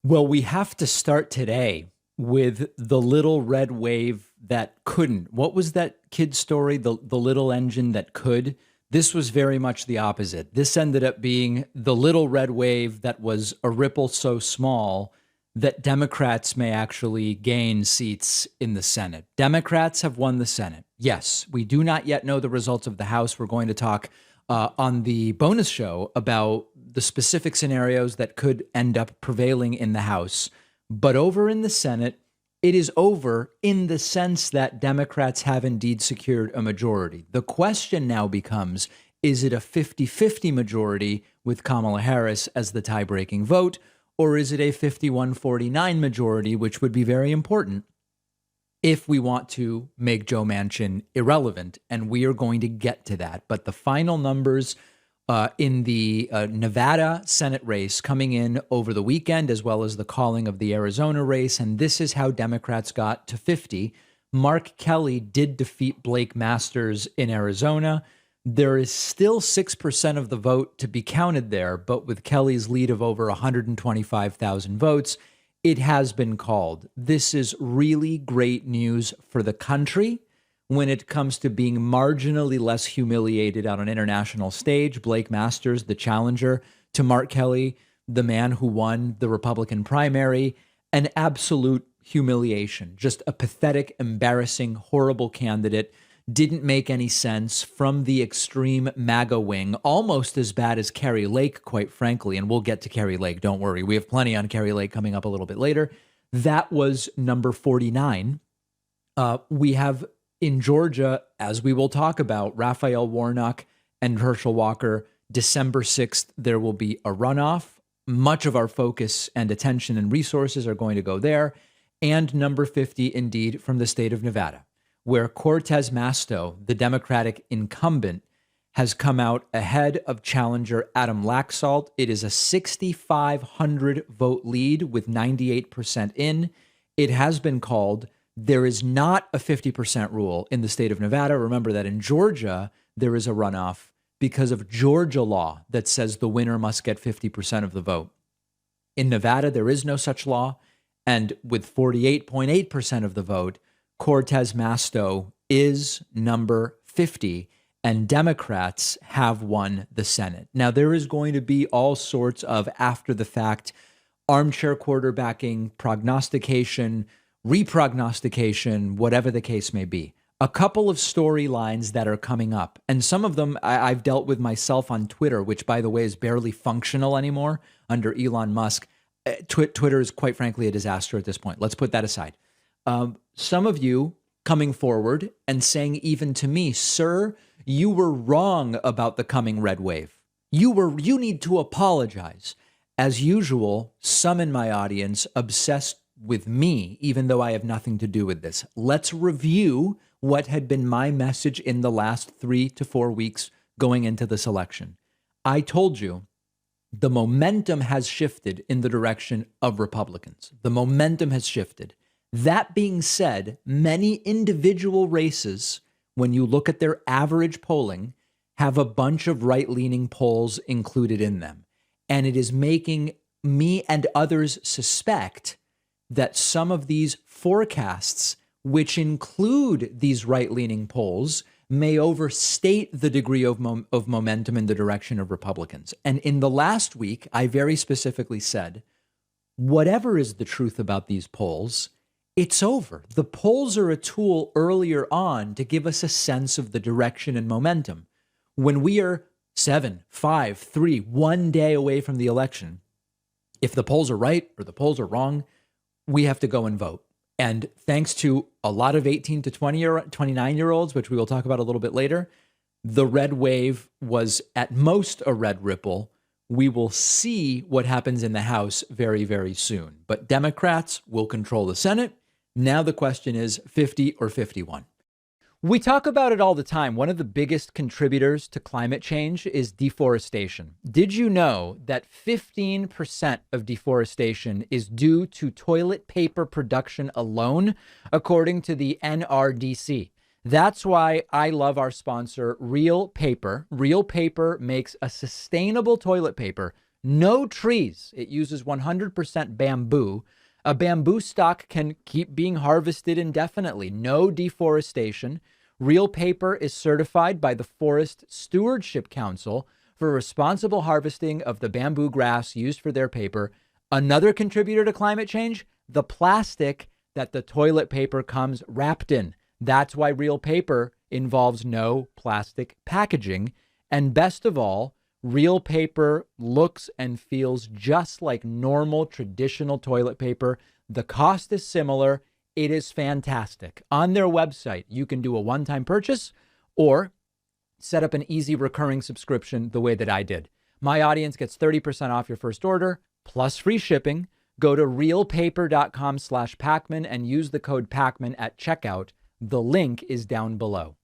Well, we have to start today with the little red wave that couldn't. What was that kid story? The little engine that could. This was very much the opposite. This ended up being the little red wave that was a ripple so small that Democrats may actually gain seats in the Senate. Democrats have won the Senate. Yes, we do not yet know the results of the House. We're going to talk on the bonus show about the specific scenarios that could end up prevailing in the House. But over in the Senate, it is over in the sense that Democrats have indeed secured a majority. The question now becomes, is it a 50-50 majority with Kamala Harris as the tie-breaking vote, or is it a 51-49 majority, which would be very important if we want to make Joe Manchin irrelevant? And we are going to get to that. But the final numbers in the Nevada Senate race coming in over the weekend, as well as the calling of the Arizona race. And this is how Democrats got to 50. Mark Kelly did defeat Blake Masters in Arizona. There is still 6% of the vote to be counted there, but with Kelly's lead of over 125,000 votes, it has been called. This is really great news for the country when it comes to being marginally less humiliated on an international stage. Blake Masters, the challenger to Mark Kelly, the man who won the Republican primary, an absolute humiliation, just a pathetic, embarrassing, horrible candidate. Didn't make any sense from the extreme MAGA wing, almost as bad as Carrie Lake, quite frankly. And we'll get to Carrie Lake. Don't worry. We have plenty on Carrie Lake coming up a little bit later. That was number 49. We have in Georgia, as we will talk about, Raphael Warnock and Herschel Walker. December 6th, there will be a runoff. Much of our focus and attention and resources are going to go there. And number 50, indeed, from the state of Nevada, where Cortez Masto, the Democratic incumbent, has come out ahead of challenger Adam Laxalt. It is a 6,500 vote lead with 98% in. It has been called. There is not a 50% rule in the state of Nevada. Remember that in Georgia, there is a runoff because of Georgia law that says the winner must get 50% of the vote. In Nevada, there is no such law. And with 48.8% of the vote, Cortez Masto is number 50, and Democrats have won the Senate. Now, there is going to be all sorts of after-the-fact armchair quarterbacking, prognostication, reprognostication, whatever the case may be. A couple of storylines that are coming up, and some of them I've dealt with myself on Twitter, which, by the way, is barely functional anymore under Elon Musk. Twitter is, quite frankly, a disaster at this point. Let's put that aside. Some of you coming forward and saying even to me, sir, you were wrong about the coming red wave. You need to apologize. As usual, some in my audience obsessed with me, even though I have nothing to do with this. Let's review what had been my message in the last 3 to 4 weeks going into this election. I told you the momentum has shifted in the direction of Republicans. The momentum has shifted. That being said, many individual races, when you look at their average polling, have a bunch of right-leaning polls included in them. And it is making me and others suspect that some of these forecasts, which include these right-leaning polls, may overstate the degree of momentum in the direction of Republicans. And in the last week, I very specifically said, whatever is the truth about these polls, it's over. The polls are a tool earlier on to give us a sense of the direction and momentum. When we are 7, 5, 3, 1 day away from the election, if the polls are right or the polls are wrong, we have to go and vote. And thanks to a lot of 18 to 29-year-olds, which we will talk about a little bit later, the red wave was at most a red ripple. We will see what happens in the House very, very soon. But Democrats will control the Senate. Now the question is 50 or 51. We talk about it all the time. One of the biggest contributors to climate change is deforestation. Did you know that 15% of deforestation is due to toilet paper production alone, according to the NRDC? That's why I love our sponsor, Real Paper. Real Paper makes a sustainable toilet paper No trees. It uses 100% bamboo. A bamboo stock can keep being harvested indefinitely. No deforestation. Real paper is certified by the Forest Stewardship Council for responsible harvesting of the bamboo grass used for their paper. Another contributor to climate change, the plastic that the toilet paper comes wrapped in. That's why real paper involves no plastic packaging. And best of all, real paper looks and feels just like normal traditional toilet paper. The cost is similar. It is fantastic. On their website, you can do a one-time purchase or set up an easy recurring subscription the way that I did. My audience gets 30% off your first order plus free shipping. Go to realpaper.com/Pacman and use the code Pacman at checkout. The link is down below.